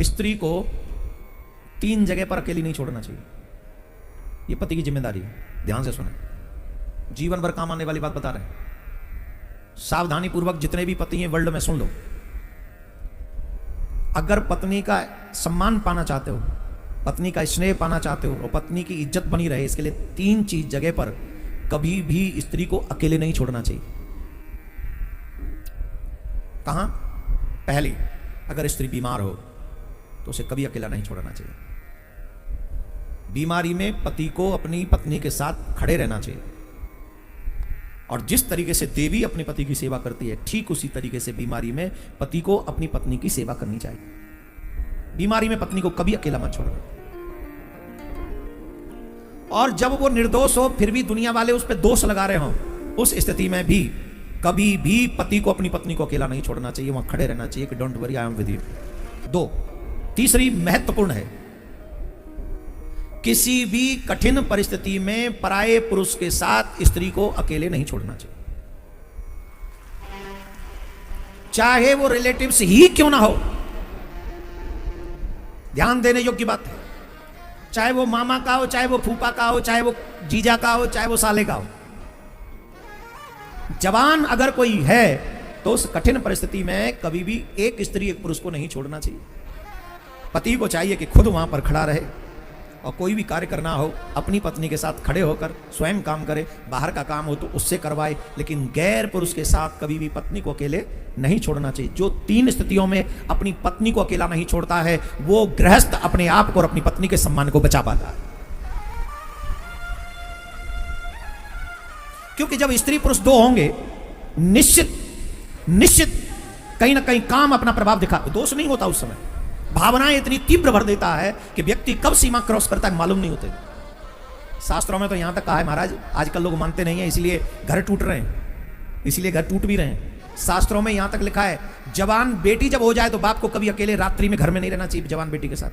स्त्री को 3 जगह पर अकेली नहीं छोड़ना चाहिए। ये पति की जिम्मेदारी है, ध्यान से सुने, जीवन भर काम आने वाली बात बता रहे हैं। सावधानी पूर्वक जितने भी पति हैं वर्ल्ड में सुन लो। अगर पत्नी का सम्मान पाना चाहते हो, पत्नी का स्नेह पाना चाहते हो और पत्नी की इज्जत बनी रहे, इसके लिए 3 चीज जगह पर कभी भी स्त्री को अकेले नहीं छोड़ना चाहिए। कहां? पहली, अगर स्त्री बीमार हो तो उसे कभी अकेला नहीं छोड़ना चाहिए। बीमारी में पति को अपनी पत्नी के साथ खड़े रहना चाहिए। और जिस तरीके से देवी अपने पति की सेवा करती है, ठीक उसी तरीके से बीमारी में पति को अपनी पत्नी की सेवा करनी चाहिए। बीमारी में पत्नी को कभी अकेला मत छोड़ना। और जब वो निर्दोष हो फिर भी दुनिया वाले उस पर दोष लगा रहे हो, उस स्थिति में भी कभी भी पति को अपनी पत्नी को अकेला नहीं छोड़ना चाहिए, वहां खड़े रहना चाहिए कि don't worry, I am with you. 2, तीसरी महत्वपूर्ण है, किसी भी कठिन परिस्थिति में पराये पुरुष के साथ स्त्री को अकेले नहीं छोड़ना चाहिए, चाहे वो रिलेटिव्स ही क्यों ना हो। ध्यान देने योग्य बात है, चाहे वो मामा का हो, चाहे वो फूफा का हो, चाहे वो जीजा का हो, चाहे वो साले का हो। जवान अगर कोई है तो उस कठिन परिस्थिति में कभी भी एक स्त्री एक पुरुष को नहीं छोड़ना चाहिए। पति को चाहिए कि खुद वहां पर खड़ा रहे और कोई भी कार्य करना हो अपनी पत्नी के साथ खड़े होकर स्वयं काम करे, बाहर का काम हो तो उससे करवाए, लेकिन गैर पुरुष के साथ कभी भी पत्नी को अकेले नहीं छोड़ना चाहिए। जो 3 स्थितियों में अपनी पत्नी को अकेला नहीं छोड़ता है वो गृहस्थ अपने आप को और अपनी पत्नी के सम्मान को बचा पाता है। क्योंकि जब स्त्री पुरुष 2 होंगे, निश्चित कहीं ना कहीं काम अपना प्रभाव दिखा, दोष नहीं होता उस समय। भावनाएं इतनी तीव्र भर देता है कि व्यक्ति कब सीमा क्रॉस करता है मालूम नहीं होते। शास्त्रों में तो यहां तक कहा है महाराज, आजकल लोग मानते नहीं है, इसलिए घर टूट रहे हैं, इसलिए घर टूट भी रहे हैं। शास्त्रों में यहां तक लिखा है, जवान बेटी जब हो जाए तो बाप को कभी अकेले रात्रि में घर में नहीं रहना चाहिए जवान बेटी के साथ।